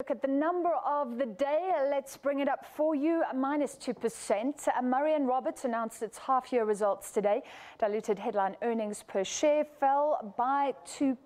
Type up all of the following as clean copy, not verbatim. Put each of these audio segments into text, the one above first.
look at the number of the day. Let's bring it up for you. Minus 2%. Murray & Roberts announced its half-year results today. Diluted headline earnings per share fell by 2%.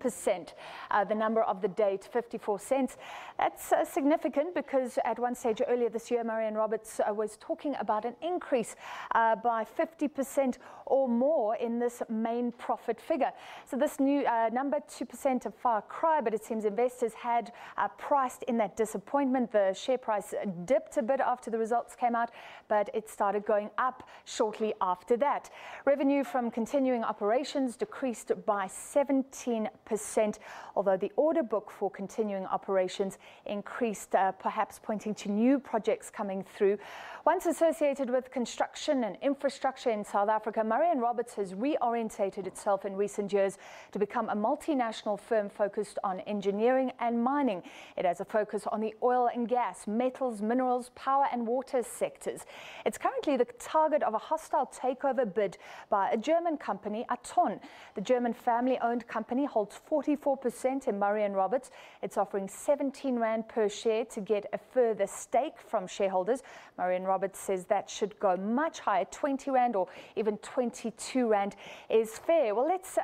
The number of the day to 54 cents. That's significant because at one stage earlier this year, Murray & Roberts was talking about an increase by 50% or more in this main profit figure. So this new number, 2%, a far cry, but it seems investors had priced in that disappointment. The share price dipped a bit after the results came out, but it started going up shortly after that. Revenue from continuing operations decreased by 17%, although the order book for continuing operations increased, perhaps pointing to new projects coming through. Once associated with construction and infrastructure in South Africa, Murray & Roberts has reorientated itself in recent years to become a multinational firm focused on engineering and mining. It has a focus on the oil and gas, metals, minerals, power and water sectors. It's currently the target of a hostile takeover bid by a German company, Aton. The German family-owned company holds 44% in Murray & Roberts. It's offering 17 Rand per share to get a further stake from shareholders. Murray & Roberts says that should go much higher. 20 Rand or even 22 Rand is fair. Well, let's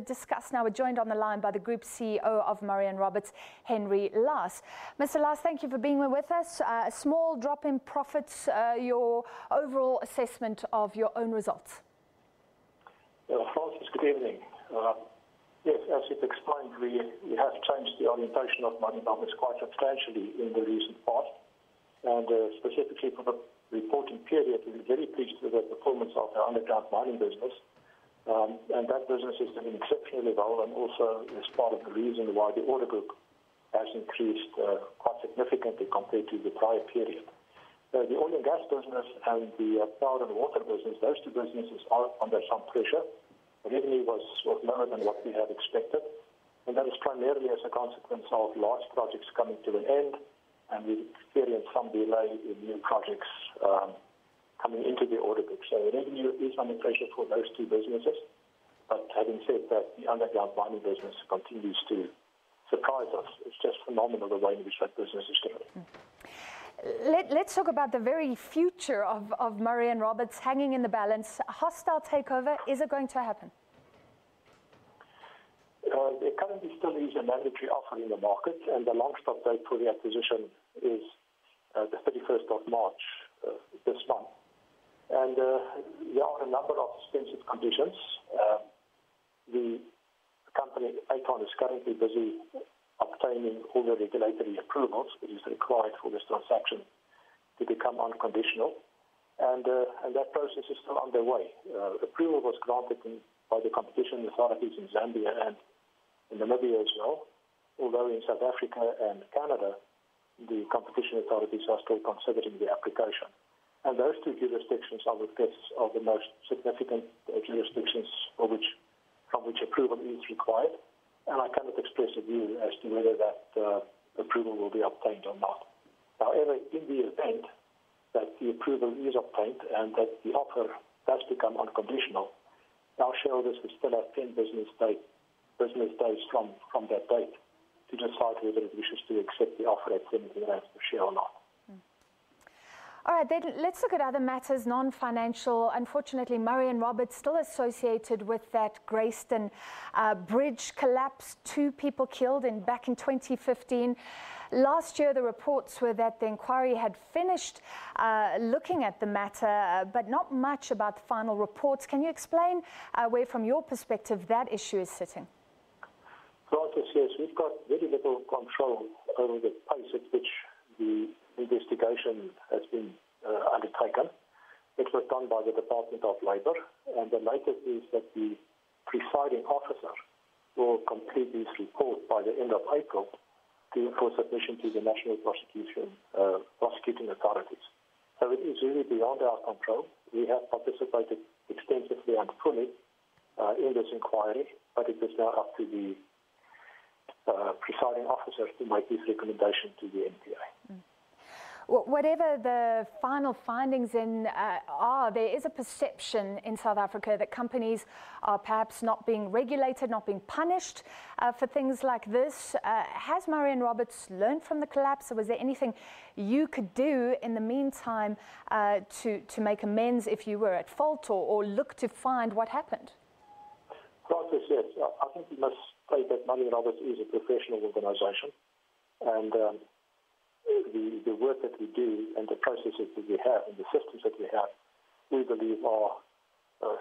discuss now. We're joined on the line by the Group CEO of Murray & Roberts, Henry Laas. Mr. Laas, thank you for being with us. A small drop in profits, your overall assessment of your own results. Francis, good evening. Yes, as you've explained, we have changed the orientation of Murray & Roberts quite substantially in the recent past. And specifically for the reporting period, we're very pleased with the performance of our underground mining business. And that business is doing exceptionally well, and also is part of the reason why the order book has increased quite significantly compared to the prior period. The oil and gas business and the power and water business, those two businesses are under some pressure. The revenue was lower than what we had expected, and that is primarily as a consequence of large projects coming to an end, and we experienced some delay in new projects coming into the order book. So revenue is under pressure for those two businesses. But having said that, the underground mining business continues to surprise us. It's just phenomenal the way in which that business is going. Let's talk about the very future of Murray & Roberts hanging in the balance. A hostile takeover, is it going to happen? There currently still is a mandatory offer in the market, and the long stop date for the acquisition is the 31st of March this month. And there are a number of expensive conditions. The company, Aton, is currently busy obtaining all the regulatory approvals that is required for this transaction to become unconditional. And that process is still underway. Approval was granted by the competition authorities in Zambia and in Namibia as well, although in South Africa and Canada, the competition authorities are still considering the application. And those two jurisdictions are the most significant jurisdictions from which approval is required. And I cannot express a view as to whether that approval will be obtained or not. However, in the event that the approval is obtained and that the offer does become unconditional, our shareholders will still have 10 business days from that date to decide whether it wishes to accept the offer at 17 Rand per share or not. All right, then let's look at other matters, non-financial. Unfortunately, Murray & Roberts still associated with that Greyston bridge collapse. 2 people killed back in 2015. Last year, the reports were that the inquiry had finished looking at the matter, but not much about the final reports. Can you explain where, from your perspective, that issue is sitting? Francis, yes, we've got very little control over the pace at which the investigation has been undertaken. It was done by the Department of Labour, and the latest is that the presiding officer will complete this report by the end of April for submission to the National Prosecuting Authorities. So it is really beyond our control. We have participated extensively and fully in this inquiry, but it is now up to the presiding officer to make this recommendation to the NPA. whatever the final findings are, there is a perception in South Africa that companies are perhaps not being regulated, not being punished for things like this. Has Murray & Roberts learned from the collapse, or was there anything you could do in the meantime to make amends if you were at fault, or look to find what happened? Francis, yes. I think we must state that Murray & Roberts is a professional organisation, and the work that we do and the processes that we have and the systems that we have, we believe are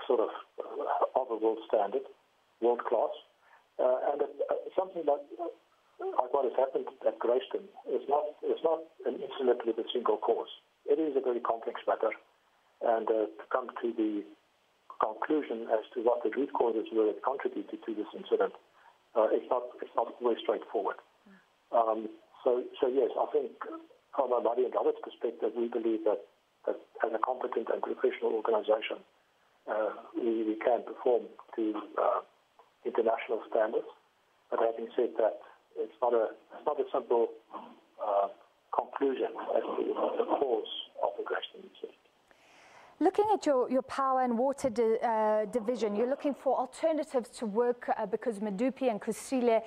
sort of a world standard, world class. And something like what has happened at Grayston is not an incident with a single cause. It is a very complex matter, and to come to the conclusion as to what the root causes were that contributed to this incident, it's not very straightforward. So yes, I think from a Murray & Roberts perspective, we believe that as a competent and professional organisation, we can perform to international standards. But having said that, it's not a simple conclusion as to the cause of the Grayston incident. Looking at your power and water division, you're looking for alternatives to work because Medupi and Kusile,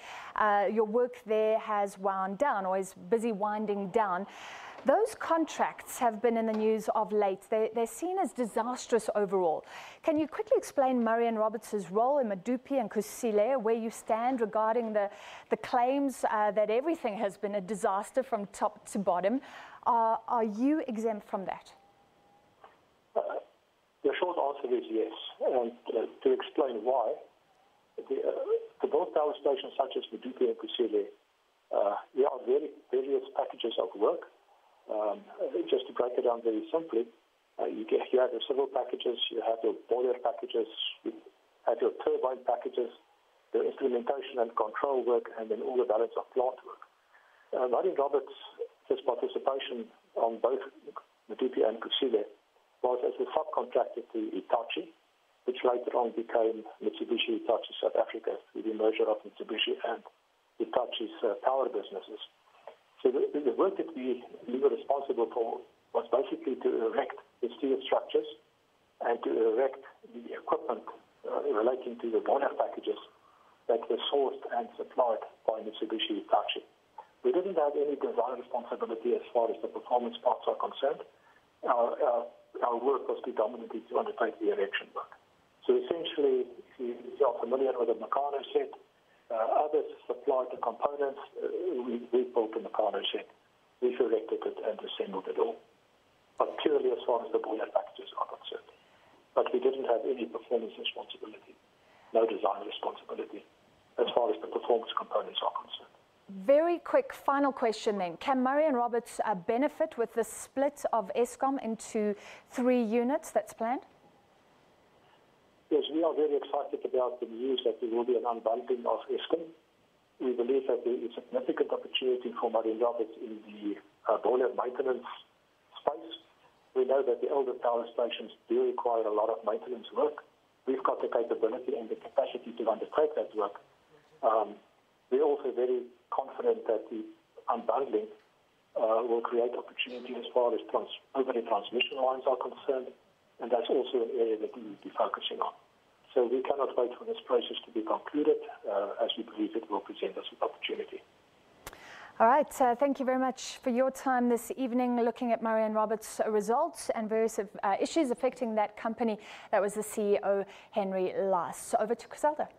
your work there has wound down or is busy winding down. Those contracts have been in the news of late. They're seen as disastrous overall. Can you quickly explain Murray & Roberts' role in Medupi and Kusile, where you stand regarding the claims that everything has been a disaster from top to bottom? Are you exempt from that? The short answer is yes. And to explain why, the both power stations such as Medupi and Kusile, there are various packages of work. Just to break it down very simply, you have the civil packages, you have your boiler packages, you have your turbine packages, the instrumentation and control work, and then all the balance of plant work. Murray & Roberts' participation on both Medupi and Kusile was as a subcontractor to Hitachi, which later on became Mitsubishi Hitachi South Africa through the merger of Mitsubishi and Hitachi's power businesses. So the work that we were responsible for was basically to erect the steel structures and to erect the equipment relating to the boiler packages that were sourced and supplied by Mitsubishi Hitachi. We didn't have any design responsibility as far as the performance parts are concerned. Our work was predominantly to undertake the erection work. So essentially, if you are familiar with the Meccano set, others supplied the components. We built the Meccano set. We've erected it and assembled it all. But purely as far as the boiler packages are concerned. But we didn't have any performance responsibility, no design responsibility, as far as the performance components are concerned. Very quick final question then. Can Murray & Roberts benefit with the split of Eskom into 3 units that's planned? Yes, we are very excited about the news that there will be an unbundling of Eskom. We believe that there is significant opportunity for Murray & Roberts in the boiler maintenance space. We know that the older power stations do require a lot of maintenance work. We've got the capability and the capacity to undertake that work. We're also very confident that the unbundling will create opportunity as far as overhead transmission lines are concerned, and that's also an area that we will be focusing on. So we cannot wait for this process to be concluded, as we believe it will present us with opportunity. All right, thank you very much for your time this evening, looking at Murray & Roberts' results and various issues affecting that company. That was the CEO, Henry Laas. Over to Griselda.